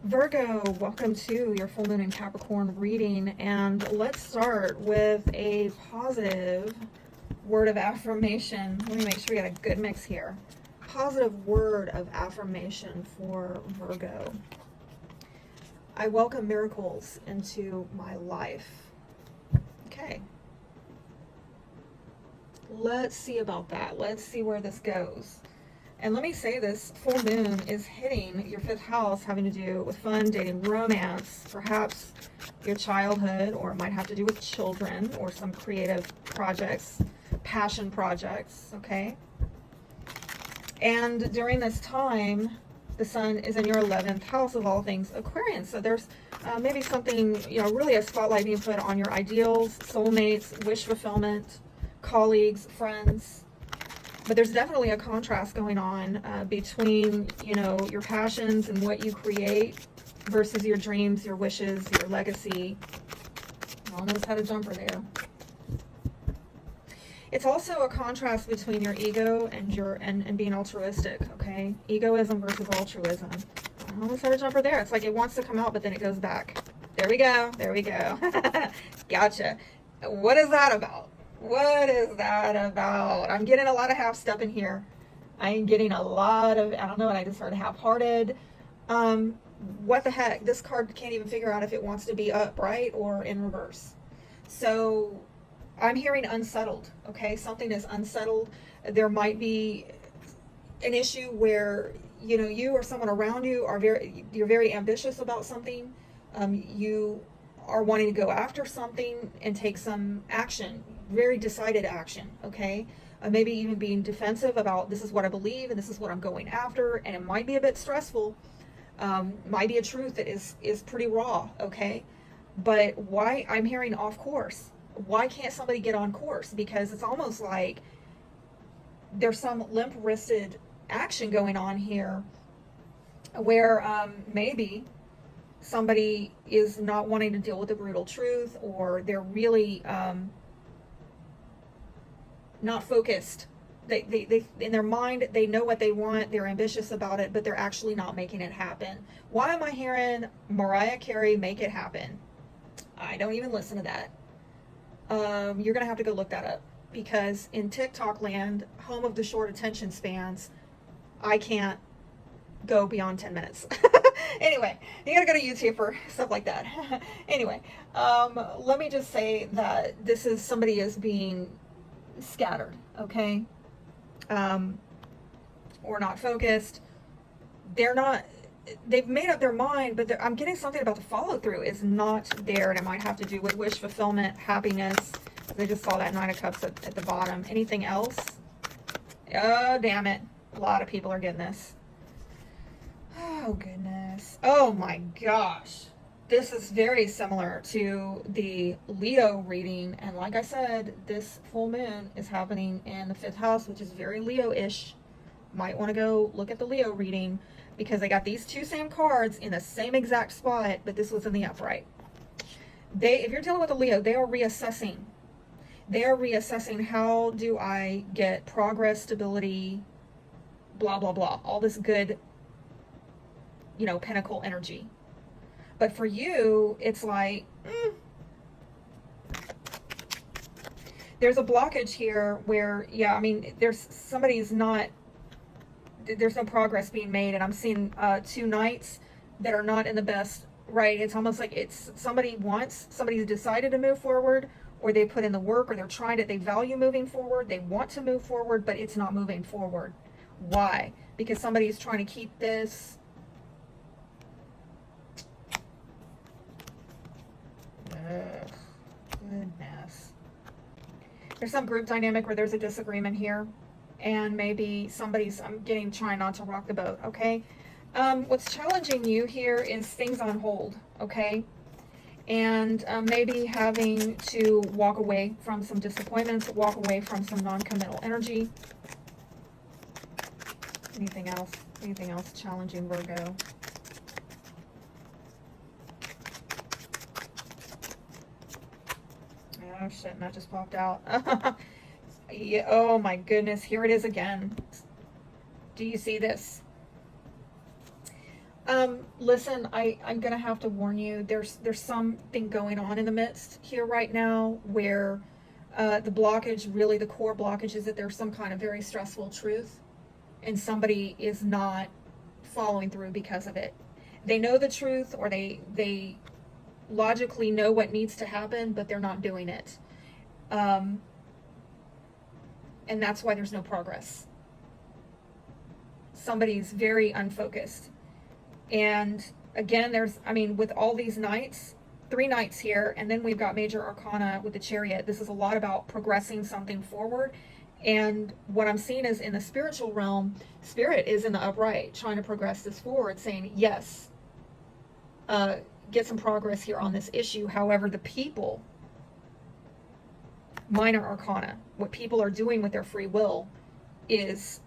Virgo, welcome to your full moon in Capricorn reading, and let's start with a positive word of affirmation. Let me make sure we got a good mix here. Positive word of affirmation for Virgo. I welcome miracles into my life. Okay. Let's see about that. Let's see where this goes. And let me say this full moon is hitting your fifth house, having to do with fun, dating, romance, perhaps your childhood, or it might have to do with children or some creative projects, passion projects, okay? And during this time, the sun is in your 11th house of all things Aquarian. So there's maybe something, really a spotlight being put on your ideals, soulmates, wish fulfillment, colleagues, friends. But there's definitely a contrast going on between, your passions and what you create versus your dreams, your wishes, your legacy. Almost had a jumper there. It's also a contrast between your ego and being altruistic, okay? Egoism versus altruism. I almost had a jumper there. It's like it wants to come out, but then it goes back. There we go. There we go. Gotcha. What is that about? What is that about? I'm getting a lot of half-step in here. I'm getting a lot of, I don't know, and I just started half-hearted. What the heck? This card can't even figure out if it wants to be upright or in reverse. So I'm hearing unsettled, okay? Something is unsettled. There might be an issue where, you or someone around you you're very ambitious about something. You are wanting to go after something and take some action, very decided action, okay? Maybe even being defensive about this is what I believe and this is what I'm going after, and it might be a bit stressful. Might be a truth that is pretty raw, okay? But why I'm hearing off course? Why can't somebody get on course? Because it's almost like there's some limp-wristed action going on here where maybe somebody is not wanting to deal with the brutal truth, or they're really not focused. They in their mind, they know what they want, they're ambitious about it, but they're actually not making it happen. Why am I hearing Mariah Carey, Make It Happen? I don't even listen to that. You're gonna have to go look that up, because in TikTok land, home of the short attention spans, I can't go beyond 10 minutes. Anyway, you gotta go to YouTube for stuff like that. Anyway, let me just say that this is somebody is being scattered, okay? Or not focused. They've made up their mind, but I'm getting something about the follow through is not there, and it might have to do with wish fulfillment, happiness. They just saw that Nine of Cups at the bottom. Anything else? Oh, damn it. A lot of people are getting this. Oh, goodness. Oh, my gosh. This is very similar to the Leo reading. And like I said, this full moon is happening in the fifth house, which is very Leo-ish. Might want to go look at the Leo reading, because they got these two same cards in the same exact spot, but this was in the upright. If you're dealing with a Leo, they are reassessing. They are reassessing, how do I get progress, stability, blah, blah, blah. All this good, pentacle energy. But for you, it's like, there's a blockage here where, there's no progress being made, and I'm seeing two knights that are not in the best, right? It's almost like it's somebody's decided to move forward, or they put in the work, or they value moving forward, they want to move forward, but it's not moving forward. Why? Because somebody's trying to keep this goodness. There's some group dynamic where there's a disagreement here, and maybe I'm trying not to rock the boat, okay? What's challenging you here is things on hold, okay? And maybe having to walk away from some disappointments, walk away from some non-committal energy. Anything else? Anything else challenging, Virgo? Oh shit, and that just popped out. Yeah, oh my goodness, here it is again. Do you see this? Listen, I'm gonna have to warn you. There's something going on in the midst here right now where the blockage, really the core blockage, is that there's some kind of very stressful truth, and somebody is not following through because of it. They know the truth, or they logically know what needs to happen, but they're not doing it. And that's why there's no progress. Somebody's very unfocused. And again, with all these knights, 3 knights here, and then we've got major arcana with the Chariot. This is a lot about progressing something forward. And what I'm seeing is, in the spiritual realm, Spirit is in the upright, trying to progress this forward, saying, yes, get some progress here on this issue. However, the people, minor arcana, what people are doing with their free will is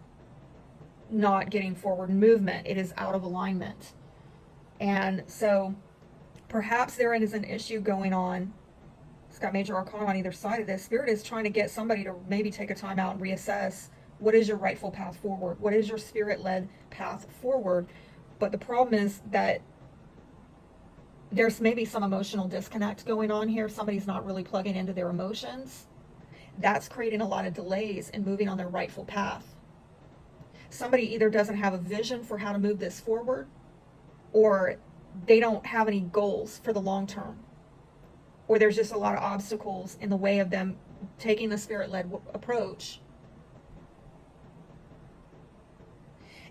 not getting forward movement. It is out of alignment. And so perhaps there is an issue going on. It's got major arcana on either side of this. Spirit is trying to get somebody to maybe take a time out and reassess, what is your rightful path forward? What is your spirit-led path forward? But the problem is that there's maybe some emotional disconnect going on here. Somebody's not really plugging into their emotions. That's creating a lot of delays in moving on their rightful path. Somebody either doesn't have a vision for how to move this forward, or they don't have any goals for the long term, or there's just a lot of obstacles in the way of them taking the spirit-led approach.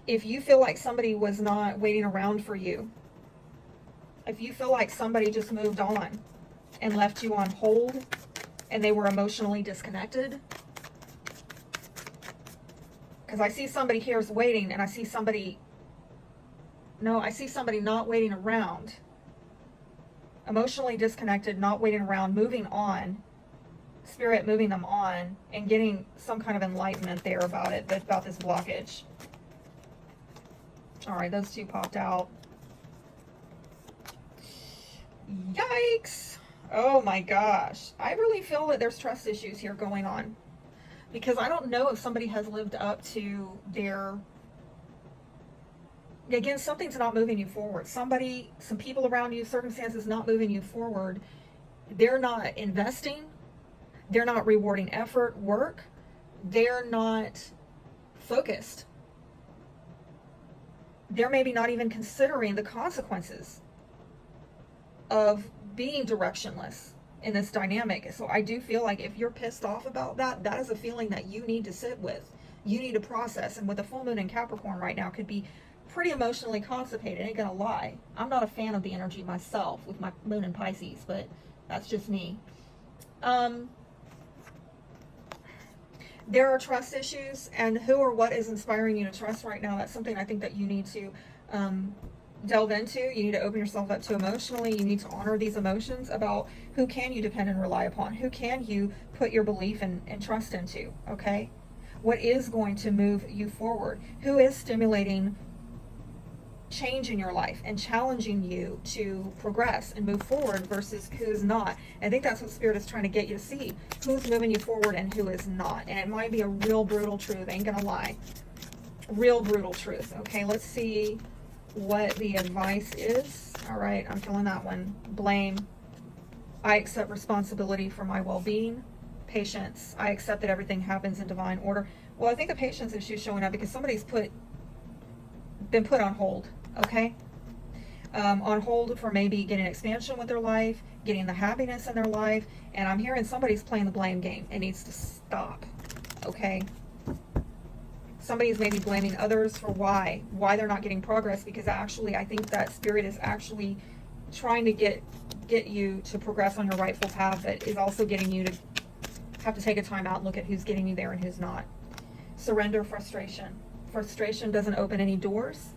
If you feel like somebody was not waiting around for you, if you feel like somebody just moved on and left you on hold and they were emotionally disconnected, because I see somebody here is waiting, and I see somebody not waiting around, emotionally disconnected, not waiting around, moving on, Spirit moving them on and getting some kind of enlightenment there about it, about this blockage. All right, those 2 popped out. Yikes. Oh my gosh. I really feel that there's trust issues here going on, because I don't know if somebody has lived up to their, again, something's not moving you forward. Some people around you, circumstances not moving you forward. They're not investing. They're not rewarding effort, work. They're not focused. They're maybe not even considering the consequences of being directionless in this dynamic. So I do feel like if you're pissed off about that, that is a feeling that you need to sit with. You need to process. And with the full moon in Capricorn right now, could be pretty emotionally constipated. Ain't gonna lie. I'm not a fan of the energy myself with my moon in Pisces, but that's just me. There are trust issues, and who or what is inspiring you to trust right now? That's something I think that you need to delve into. You need to open yourself up to emotionally. You need to honor these emotions about who can you depend and rely upon. Who can you put your belief and trust into, okay? What is going to move you forward? Who is stimulating change in your life and challenging you to progress and move forward versus who's not? I think that's what Spirit is trying to get you to see. Who's moving you forward and who is not. And it might be a real brutal truth. Ain't gonna lie. Real brutal truth. Okay, let's see what the advice is. All right, I'm feeling that one. Blame. I accept responsibility for my well-being. Patience. I accept that everything happens in divine order. Well, I think the patience issue is showing up because somebody's been put on hold. Okay, on hold for maybe getting expansion with their life, getting the happiness in their life, and I'm hearing somebody's playing the blame game. It needs to stop. Okay. Somebody's maybe blaming others for why they're not getting progress, because actually I think that Spirit is actually trying to get you to progress on your rightful path, but is also getting you to have to take a time out and look at who's getting you there and who's not. Surrender, frustration. Frustration doesn't open any doors.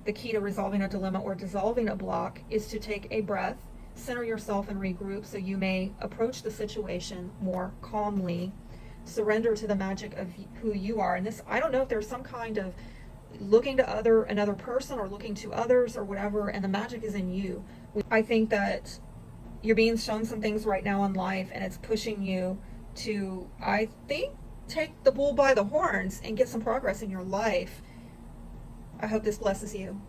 The key to resolving a dilemma or dissolving a block is to take a breath, center yourself and regroup so you may approach the situation more calmly. Surrender to the magic of who you are. And this, I don't know if there's some kind of looking to another person or looking to others or whatever, and the magic is in you. I think that you're being shown some things right now in life, and it's pushing you to, I think, take the bull by the horns and get some progress in your life. I hope this blesses you.